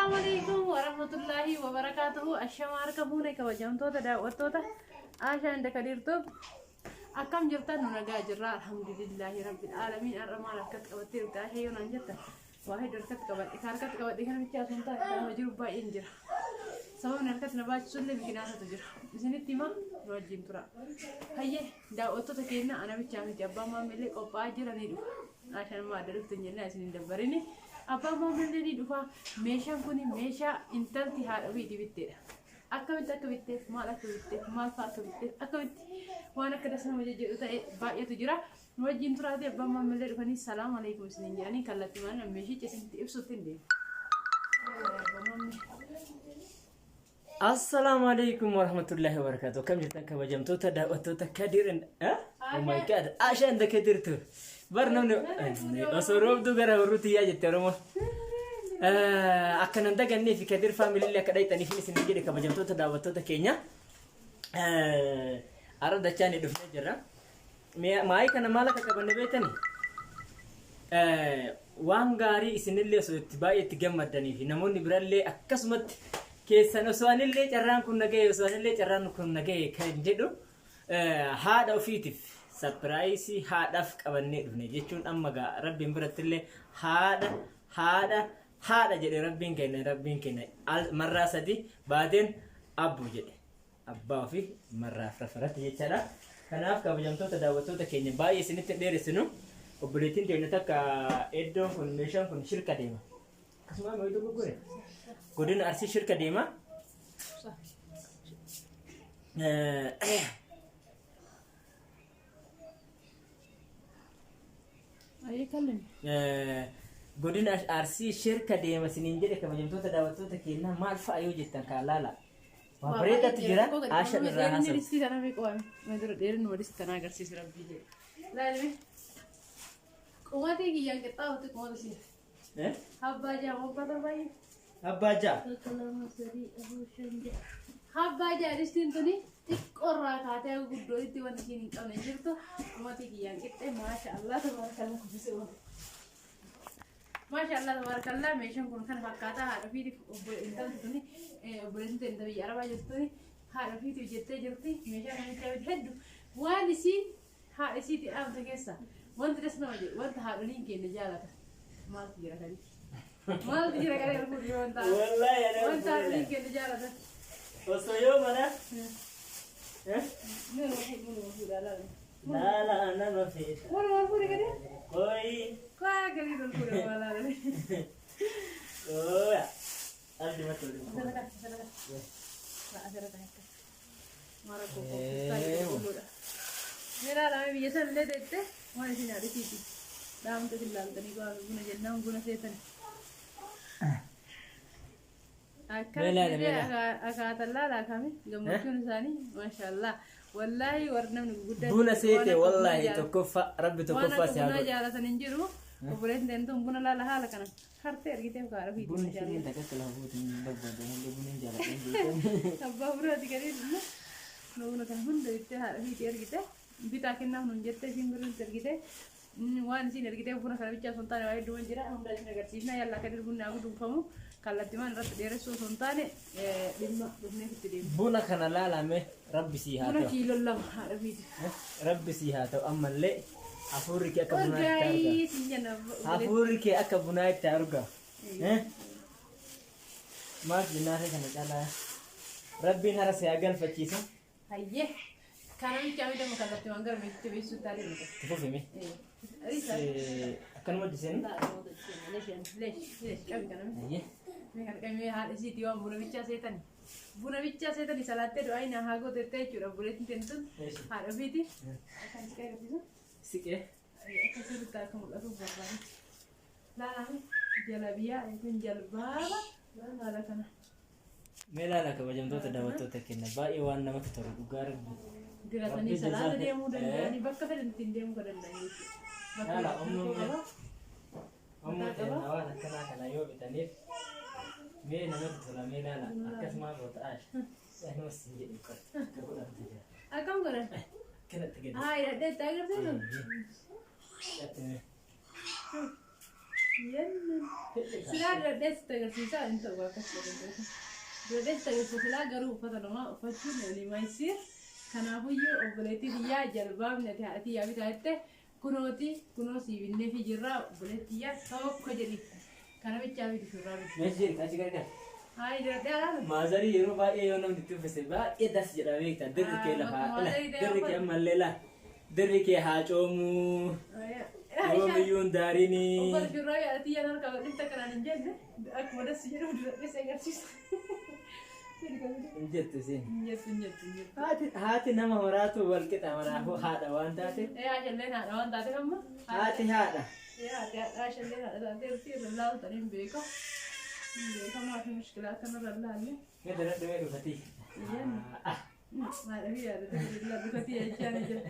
السلام عليكم ورحمة الله وبركاته. الشمار كبونك وجمتو تداوتو عشان دكاديرتو أكم جرتان نرجع جرا الحمد لله رب العالمين. الرمال كت كبتير كاهي ونجتا واحد ركت كبت كاركت كبت ديكان بيتشا سنتا كلام جروب باين جرا سواء نركت نبات سلة بكناسة تجرا زين تيما روجين ترى هيه داوتو تكينا أنا بيتشا متجبا ما ملك أو جرا نيدو عشان ما أدرك تنجلنا سنين دبرني أبا ما ملني دوفا ميشا كوني ميشا إنترتي هاربي دي بتير أكبت ما أكبت ما أكبت وأنا كده سنة مجد باقي تجرا نوجين ترى دي أبا ما ملني فني السلام عليكم سنين يعني كلا تمانا ميشي جسنتي إبسطين دي. السلام عليكم ورحمة الله وبركاته. كم جتنا كبجمتو تداوتو تكاديرن oh my god عشان دكاديرتو برنامج أسروب دو غير وروتي يا جترمو أكن عندك إني في كدير فاميلي اللي كده يتني في سنين كده كبجمتو تداوتو تكينيا أرد دشاني دفن جرا ما كان مالك كبني بيتني وانغاري سنين اللي سوتباي تجمع دني في نموني برالي أكسمت كيسانو سوان اللي جران كنا جاي سوان اللي جران كنا جاي كان جدو هذا وفيتف سبرايسي هذا فك أبني دفني جيتون أما جا ربي مبرتلي هذا جد ربين كنا مرة سدي بعدين أبو جد أبا في مرة فرفرت جيتشلا كناف كبجمتو تداوتو تكيني باي سنة تدير سنو وبريتين تيونتا كإدو كونميشن كون شركة ديما كسمع ما يدو بقولي كودين أرسي شركة ديما أي كلام قولين أرسي شركة ديما سنين جدك كبجمتو تداوتو تكينا ما الفا أيو جدا كالالا وبريتا تجرا عشان الراحة سب نرسي أنا بيقوم ما درو دير نورس تنا أقرسي سربي جي لا ليه كم تيجي yang kita waktu kau sih habba aja mau kata bayi أبا جا kalau masih abu senja habba aja di sini tuh nih orang kata aku gudo itu wanita ini kalau nenjer tuh kamu tinggi yang kita masya Allah tabarakallah bisa masya Allah tabarakallah mesin pun kan kata harus di intan tuh nih boleh tuh intan biar apa aja tuh nih harus di jette mesin kan kita head wani sih harus di am terkesa wanita resno aja wanita harus link ini jalan mal kira kali mal kira kali aku jual tak والله أنا wanita harus link ini jalan tuh وصيو منا منو sudah lalu لا أنا ما في منو pura kali كوي kau kali dulu pura malah ni كوي أرجع ما تقولي marah koko मेरा राम ये सब ले देते वहाँ से नारी थी राम तो चिल्ला तनी को गुना जन्ना गुना से तनी أكاد لا كامي جمعتون ثاني ما شاء الله والله ورنا من جودة بونا سيتي والله تكفى ربي تكفى سيا وانا جالة تنجرو وبرين تنتم بونا لا لها لكنا خرطة أرجع تبغى عارف يدي بونا شيء انت كتلا هو تنبغى ده بونا جالا أبغى برا تكريم لو نكمل هون ده عارف يدي أرجع بيتاكلنا هون جت سيمبرون ترجع وان سين أرجع بونا خلاص بيجا سنتان وايد دوان جرا هم ده نقدر سيفنا يلا كده بونا أقول دمفمو kalau timan rat daerah Sultan lima benar kita dia. بونا كنا لا لا مه ربي سيها Buna kilo lah harus. ربي سيها تو أما اللي أفورك أكبر Guys, ini na. أفورك أكبر تارجع ما جناه كنا جالا ربي نهار سياقل فكيسه Aye, karena ini kami dah makan tapi anggar mesti besok tadi makan. تفوفي مي Arisa. أكن ما جسين Lesh, kami kan. أيه Kami hari sih tiwa buna bicara setan di salate doa ini hago tete cura boleh tentun harus itu. Akan sekali itu. سكة Akan cerita kamu lalu berapa? Lah, jalabia itu jalbaba, lah lah kana. ملا لك بجمدو تداوتو تكنا باي وانا ما تترك غار Dirasani salada dia mudah ni bakka fedin tindem ko dan nani. لا أم أنا كنا يوم بتنيف مين نمت ولا مين لا أكس ما بتعاش إحنا مسنجد يكون كقول أنتجا Akam kana? كنا تجد Ah, ya deh tiger tu. Silaa dadheessa agarsiisaa hin ta'u akka dadheessa agarsiisaa garuu uffata namaa uffachuun ni maayisiir. Kanaafiyyuu obboleettii biyyaa jalbaabni ati haadhatii yaa bitaatte kunoo siibinnee fi jirraa obboleettii yaa tokko jedhi. Kana bichaa fi shurraa bitu. Meeshii achi gargaara. Haa ijoollee alaala. Maazarii yeroo baay'ee yoo namni itti uffise baay'ee das jedha beekta. Dirri kee lafaa dirri kee ammallee laa dirri kee haa coomuu. Yoomiyyuun daariini. Obbola shurraa yaadatii yaa narkaa dhibta kanaan hin jenne akkuma dassi jedhu dadheessa agarsiisa. Injettu siin. Haati nama maraatu wal qixa maraafuu haadha waan taate. Haashalleen haadha waan taate amma. Haati haadha. Haashalleen haadha taate irratti irra laaltanii hin beeku. Beekamaa fi mushkilaa kanarra laalle. Gadi irra dhumee dhufatii. Maadha fi yaadate irra dhufatii jechaan jira.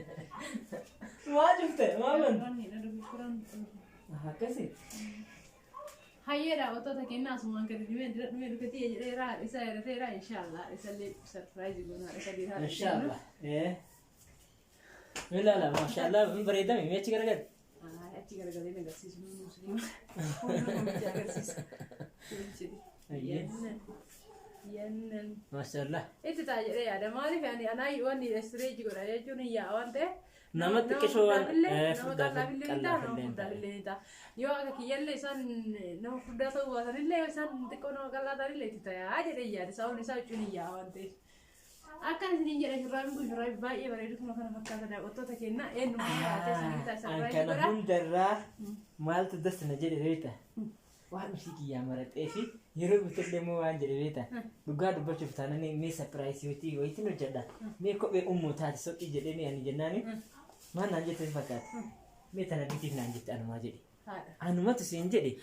Maa jufte maa bantu. Akkasii. Hayyeedha wantoota kennaa asumaan gadi dhumee dhufatii jedheeraa isa yaadateeraa inshaallah isallee sarpiraayizii goonaa isa dhiiraa. Inshaallah. Milaala maashaallah bareedame mee achi garagara. Achi garagalee agarsiisu musliima. Hundi agarsiisa. Yannan. Maashaallah. Itti ta'a jedhee yaada maaliif ani anaa wanni istireeji godha jechuun yaa waan ta'eef. Namatti qishoo waan nama furdaafillee ni ta'a. Yoo akka kiyyallee isaan nama furdaa ta'uu baatanillee isaan xiqqoo nama qal'aa ta'anillee itti ta'a jedhee yaada sababni isaa jechuun yaa waan ta'eef. Akkan isiniin jedhe shurraabiin kun shurraabii baay'ee bareedu kuma kana fakkaata daawwattoota kennaa eenyummaa yaatee isaanii ta'a sararaayi godha. Kana hundarraa maaltu dasna jedhe beekta. Waan ishii kiyyaa maraxee fi yeroo bitillee immoo waan jedhe beekta. Dhugaa dubbachuuf taananii mee sapiraayisiitii wayitiin hojjedha. Mee kophee ummuu taate soqii jedhee mee ani jennaani. Maal naan jette fakkaata. Mee tana bitiif naan jette anumaa jedhe. Anumatu siin jedhe.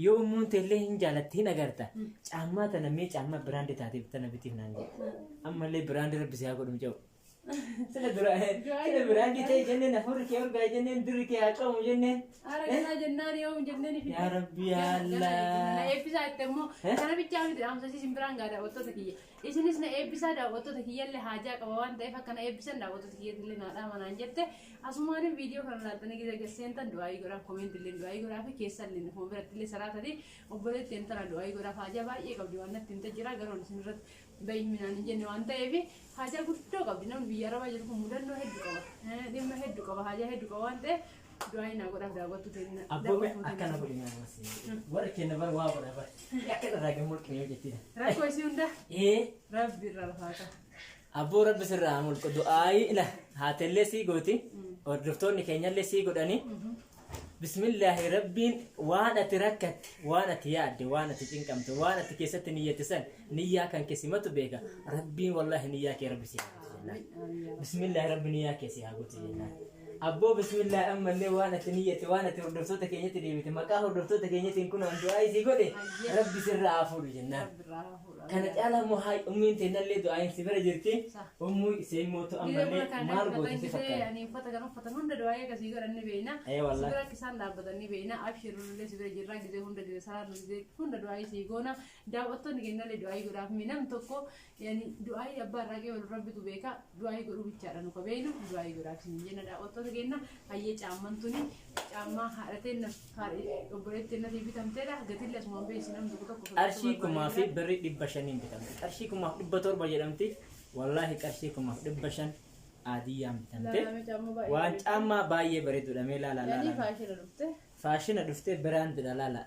Yoo ummuun teellee hin jaalatte hin agarta. Caammaa tana mee caammaa biraandii taateef tana bitiif naan jedhe. Ammallee biraandii rabbisee haa godhum jedhu. Sila biraandii ta'e jenneen afurri kee urgaa jenneen dirri kee haa qabu jenneen. Arganaa jennaan yoo jenneen fi. Yaa Rabbi yaalla. Na eebbisaa itti immoo kana bichaa miti dhaamsasiisin biraan gaa daawwattoota kiyya. Isinis na eebbisaa daawwattoota kiyyallee haajaa qaba waan ta'eef akka na eebbisan daawwattoota kiyyattillee naa dhaamanaan jette. Asumaan viidiyoo kana laaltanii gisa seentan du'aayii godhaaf koomentillee du'aayii godhaaf keessallee fuula birattillee saraatanii obboleetti intala du'aayii godhaaf haajaa baay'ee qabdi waan natti hin jira garuu isin irratti baay'inaan hin jenne waan ta'eef haajaa guddoo qabdi namni biyya arabaa jiru kun mudannoo hedduu qaba dhimma hedduu qaba haajaa hedduu qaba waan ta'eef du'aayii naa godhaaf daawwattu ta'e. Abboome akkana godhina amasi warra kenna bar waa godha bar akka irraa gammul qeeyoo jettida. Rakkoo isii hunda rabbi irraa lafaata. Abboo rabbi sirraa mulqu du'aayii ila haatellee sii gooti hordoftoonni keenyallee sii godhanii bismillaahi rabbiin waan ati rakkatte waan ati yaadde waan ati cinqamte waan ati keessatti niyyatti san niyyaa kan keessimatu beeka rabbiin wallaahi niyyaa kee rabbi sii haa bismillaahi rabbi niyyaa kee sii haa gooti jennaan. Abboo bismillaahi ammallee waan ati niyyatti waan ati hordoftoota keenyatti deebite maqaa hordoftoota keenyatiin kun du'aayii sii godhe rabbi sirraa haa fuudhu jennaan. Kana caalaa immoo haa ummiin teennallee du'aayin si bira jirti ummuu isee mootu ammallee maal gooti si fakkaata. Ani uffata kan uffatan hunda du'aayii akkasii godhanni beekna. Si bira akka isaan dhaabbatanii beekna abshirullee si bira jirraa gisee hunda gisee salaatu gisee hunda du'aayii sii goona daawwattoonni keenyallee du'aayii godhaaf nam tokko du'aayii abbaa irraa qeebalu rabbitu beeka du'aayii godhuu bichaadha nu qabeenu du'aayii godhaaf siin jenna daawwattoota kenna hayyee caamman tuni caammaa haadhateen obboleettiin nati bitamteedha gatillee asumaan beesi nam tokko. Qarshii kumaa fi birrii 500 bitamte qarshii kumaaf 700 jedhamti wallaahi qarshii kumaaf 500 aadiyyaan bitamte waan caammaa baay'ee bareedudha mee laala faashina dhufte biraandidha laala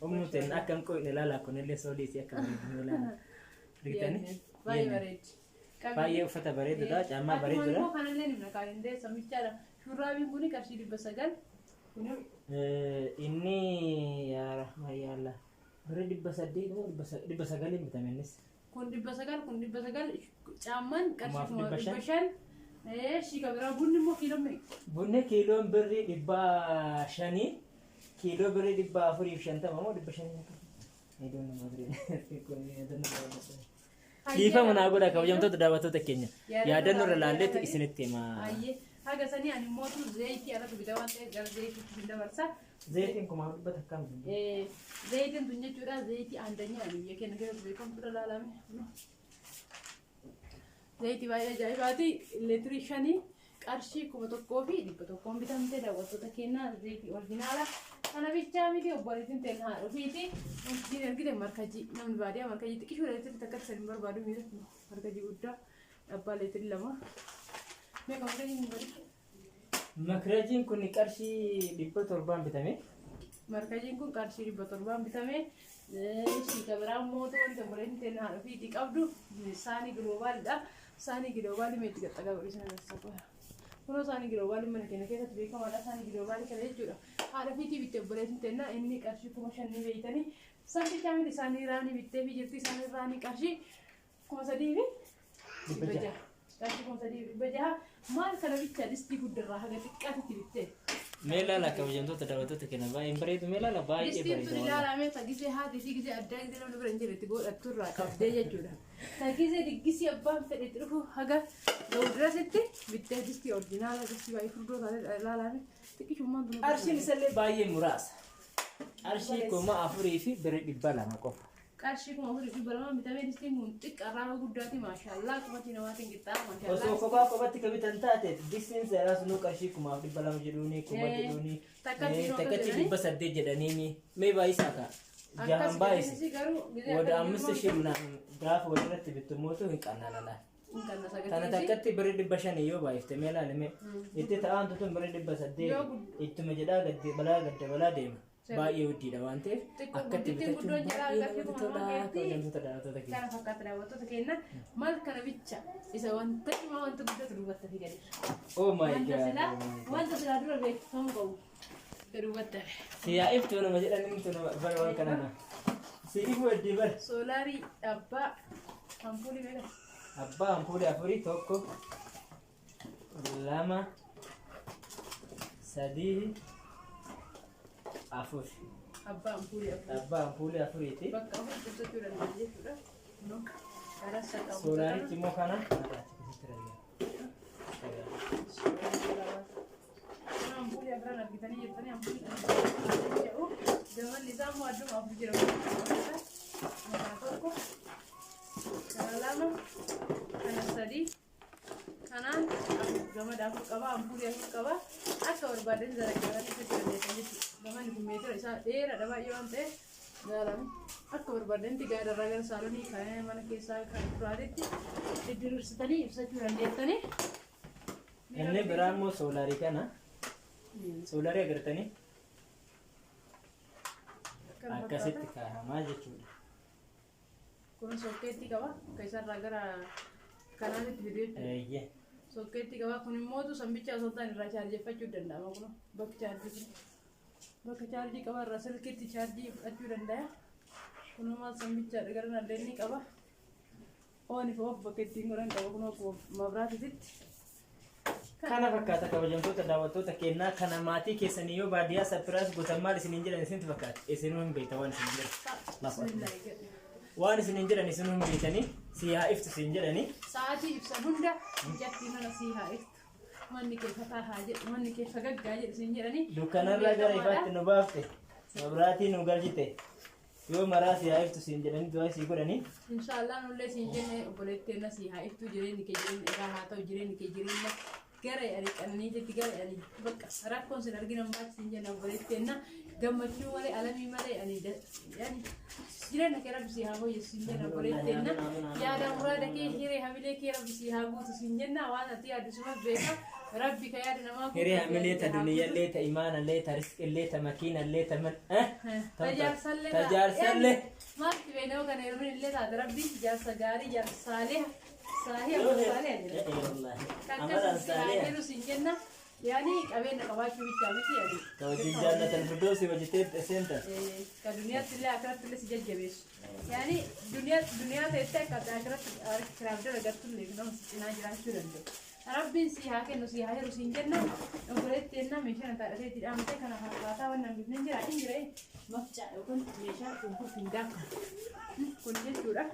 ummuuteen akka hin qoyne laala kunillee sooliisi akka bareedinu laala argitanii baay'ee bareedi. Baay'ee uffata bareedudha caammaa bareedudha. Kanallee ni naqaan dee samichaadha shurraabiin kuni qarshii 900 kuni inni yaa rahmaa yaa Allah birrii 800 900 bitamenis. Kun 900 kun 900 caamman qarshii 500 shiika biraa bunni immoo kiiloo meeqa? Bunni kiiloon birrii 500 kiiloo birrii 450 moo 500 Iddoon nama birrii kun yaadannoo Kiifa manaa godha kabajamtoota daawwattoota keenya yaadannoo irra laalleetti isinitti himaa. Haga sanii ani mootu zayitii alatti bitaa waan ta'eef gara zayitiitti hin dabarsa. Zayitiin kumaa dubbata akkam zayitiin tun jechuudha zayitii aandanyaa biyya keenya keessatti beekamtuudha laalame. Zayitii baay'ee ajaa'ibaati leetirii 5 qarshii 1,100 bitamte daawwattoota keenya zayitii originaala أنا بيجامي دي وبريتين تنها وفيتي دي نرجع مركزي نعمل بعدين مركزي تكشف ولا تتكسر المر بعدين ميرت مركزي ودا أبالي تلما ما كمان كذي مبارك مكرجين كوني كارشي ديبو تربان بتامي مركزي كون كارشي ديبو تربان بتامي شيء كبرام موتو أنت بريتين تنها وفيتي كابدو ساني جلوبال ده ساني جلوبال ميت كتاعك بريسنا نسقوها كنا ساني جلوبال من كنا كذا تبيك ما لا ساني جلوبال كذا جورا هذا فيتي بتبريتين تنها إني كارشي كومشان نبيتني ساني كامل ساني راني بتبي جرتي ساني راني كارشي كومسادي بجاه كارشي كومسادي بجاه ما كنا بيتشا دستي قدرة هذا تكاتي تبتة ميلا لا كوجنتو تداوتو تكنا باي بريد ميلا لا باي دستي تقول لا لا مين تجيزي هذا تجيزي أداك دي لما برنجي تقول أتورا كابدي جورا تجيزي تجيزي أبان تدرو هذا لو درستي بتة دستي أورجينال دستي باي فردو لا لا تكي شو ما دون أرشي مثل باي مراس أرشي كوما أفري في بريد بلا ما كوف كارشي كم أقول في برا ما بتعمل دستي منطق أراه قدرتي ما شاء الله كم تنواتين كتاب ما شاء الله وسو كوبا كوبا تكبي تنتاتي ديسين سيراس نو كارشي كوما أفري بلا مجدوني كوما جدوني تكتي بس أدي جدانيني مي باي ساكا جام بايس ودا أمس شيء غاف ودرت بتموتو هيك أنا لا كان تكتي بريد بشاني يو بايف تميلا لمي إنت تان تطن بريد بس أدي إنت مجدا قد بلا ديما باي ودي دوانته أكتي بتشوف كان فكرت له وتو تكينا مال كان بيتشا إذا وانت ما وانت بدك تروح تفكر أو ماي جاد وانت تلعب بيت هم قو تروح سيا إفتو أنا مجدا نمتو بلا كنا سيفو ودي بل سولاري أبا أمبولي بلا أبا أمبولي أفوري توكو لما سدي أفور أبا أمبولي أفوري تي بك أفور تسجل الجديد ولا نو أنا سأقول سولاري تيمو كنا أمبولي أبرا نبيتني جبتني أمبولي جاو zaman nizam wadu abu jira ko lama kana sadi kanan gama da aku kaba ampuri aku kaba aka orbaden zara gara ni kira de tanji gama ni metro isa dera da ba yonte dalam aka orbaden tiga da ragan saloni kaya mana kesa kan praditi tidur setani bisa curan dia tani enne beramo solari kana solari agartani akkasitti kaahamaa jechuudha. Kun sokkeetti qaba. Keessaa irraa gara kanaanitti fiduu jechuudha. Sokkeetti qaba. Kun immoo sambicha osoo ta'an irraa chaarjeffachuu danda'ama. Kun bakka chaarjii qaba irraa silkiitti chaarjii fudhachuu danda'a. Kun maal sambichaadha gara nallee qaba. Ooni fi of bakka ittiin godhan qaba. Kun akkuma mabraatitti. Kana fakkaata kabajamtoota daawwattoota kennaa kana maatii keessanii yoo baadiyyaa sapiraas gootan maal isiniin jedhan isinitti fakkaata isinuu hin beektan waan isiniin jedhan waan isiniin jedhan isinuu hin beektanii si haa iftu isin jedhanii sa'aatii ibsa hunda mijattii mana si haa iftu manni kee fataa haa jedhu manni kee fagaggaa jedhu isin jedhanii dukkanarraa gara ifaatti nu baafte mabraatii nu galchite yoo maraa si haa iftu isin jedhanii du'aa isii godhanii inshaallah nullee isin jenne obboleetteena si haa iftu jireenyi kee jireenya irraa haa ta'u jireenyi kee jireenya gara ani qananii jetti gara ani bakka rakkoon sin argina maatti sin jenna obboleetteena gammachuu malee alamii malee ani yani jireenya kee rabbi si haa hooyyesu sin jenna obboleetteena yaada muraada kee hiree hamilee kee rabbi si haa guutu sin jenna waan ati yaadu suma beeka rabbi ka yaada namaa hiree hamilee ta duniyallee ta imaanallee ta rizqillee ta makiinallee ta tajaarsallee maatti beeknoo kana yeroo illee taate rabbi jaarsa gaarii jaarsa saalee صحيح صحيح عملا صالحا كانوا سنجنا يعني قبلنا قباكي بيتامتي يعني توجد جنة الفردوس وجدت سنتا كدنيا تلا أكرت تلا سجل جبيش يعني دنيا تتك أكرت كرافت رجعت لي كنا سنا جران شو رندو ربي سيها كأنه سيها هي رسنجنا نقولت تنا مشان تأتي تأمتى كنا خلاصا ونعمل نجرا إنجرا مفجع وكن مشان كنكو فيندا كنجي شورا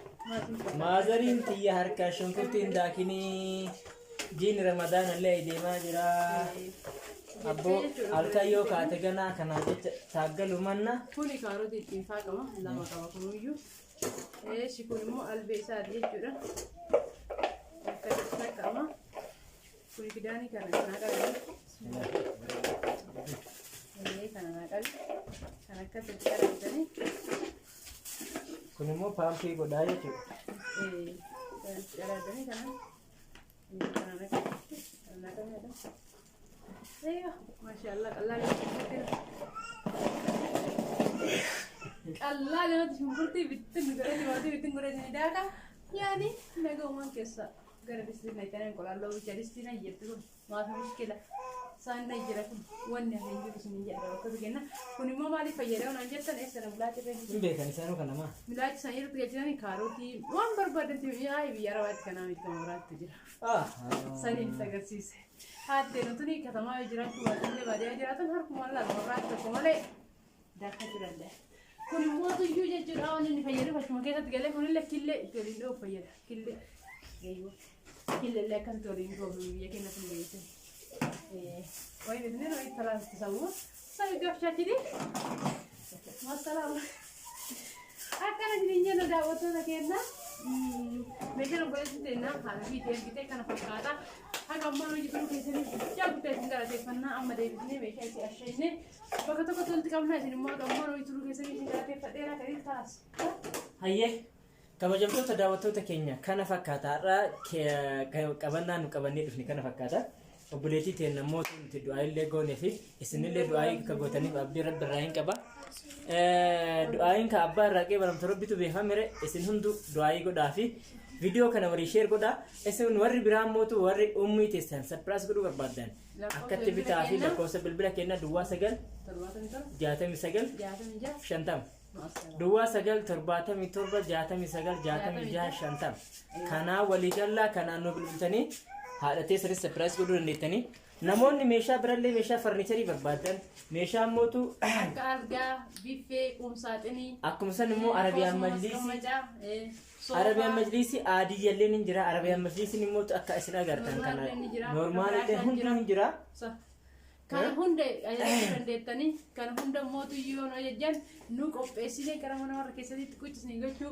مازرين تيا هركا شنكوتين داكني جين رمضان اللي ديما جرا أبو الكايو كاتجنا كنا تاجلوا منا كوني كاروتي تنفع كمان لا ما كمان كونيو إيش يكون مو البيسات يجورا كذا كمان كوني كداني كنا كذا Kana kan kana akka xixiqqaadhani Kun immoo paampii godhaa jechuudha. kana xixiqqaadhani kana ayo masyaallah qalaa lewat shumurti bitin goreng daka yani naga uman kesa gara distin na tanen kolalo jadistina yettu ma fa mushkila sana jira kun wanne hengi bismin jara ko gena kun immo mali fayyada on anjatan esana mulati be Hin beekan isaan kana ma. mulati sayir tu jira ni karoti wan barbadati yaay biyara wat kana mit kamorat jira sanin tagarsis hatte no tuni katama jira ku wadne badiya jira tan har kumalla morat ko male dakka jira de kun immo tu yuje jira on ni fayyada fashmo kesa tgale kun le kille torindo fayyada kille geibo kille le kan torindo biya kena tun geite وين الاثنين وين ثلاثة تسووا سوي قفشة كذي ما السلام أكنا جنينا دعوتنا كنا مثلا بقول لنا هذا في تيم كده كنا فكرة هذا ما نيجي بنو كيسني جاب تيم كذا تفنى أما ده بني ماشي أشياء إنه بقى تقول تكمل هذي ما نيجي بنو كيسني كذا تفتح كذي خلاص Hayyee kabajamtoota daawwattoota keenya kana fakkaataadha qabannaa nu qabannee dhufne kana fakkaata. Obboleettii teenya mootuu nuti du'aa illee goonee fi isinillee du'aa ka gootaniif abdii rabbi irraa hin qaba. Du'aayin ka abbaa irraa qee baramta rabbitu beekamere isin hundu du'aayii godhaa fi viidiyoo kana warii sheer godhaa. Isin warri biraan mootuu warri ummii teessan sarpiraas godhuu barbaadan akkatti bitaa fi lakkoofsa bilbila keenna duwwaa 9 69 50 duwwaa 9 77 69 66 50 kanaa waliigallaa kanaan nu bilbiltanii haadhatee sirrii sarpiraas godhuu dandeettanii. Namoonni meeshaa birallee meeshaa farniicharii barbaadan meeshaa mootuu akka argaa biffee qumsaaxinii akkuma san immoo Arabiyaan majliisii aadiyyallee ni jira. Arabiyaan majliisiin immoo akka isin agartan kana noormaalillee hundi ni jira. Kan hunda dandeettanii kan hunda mootuu yoo ajajjan nu qopheessine gara mana warra keessatti quccisnee gochuu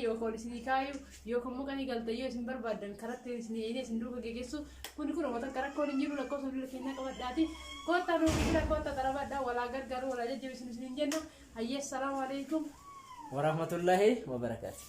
yookaan isinii kaayu yookaan immoo kan galtayyoo isin barbaadan karatti isin duuka geessu kun uummata karaa kooliin jiru lakkoofsa bilbila keenya qabadhaati koota nuuf jira koota tarabadhaa walaa gargaaru walaa jajjabeessinu isin jenna hayyee salaamu alaikum warahmatullahi wabarakaatuh.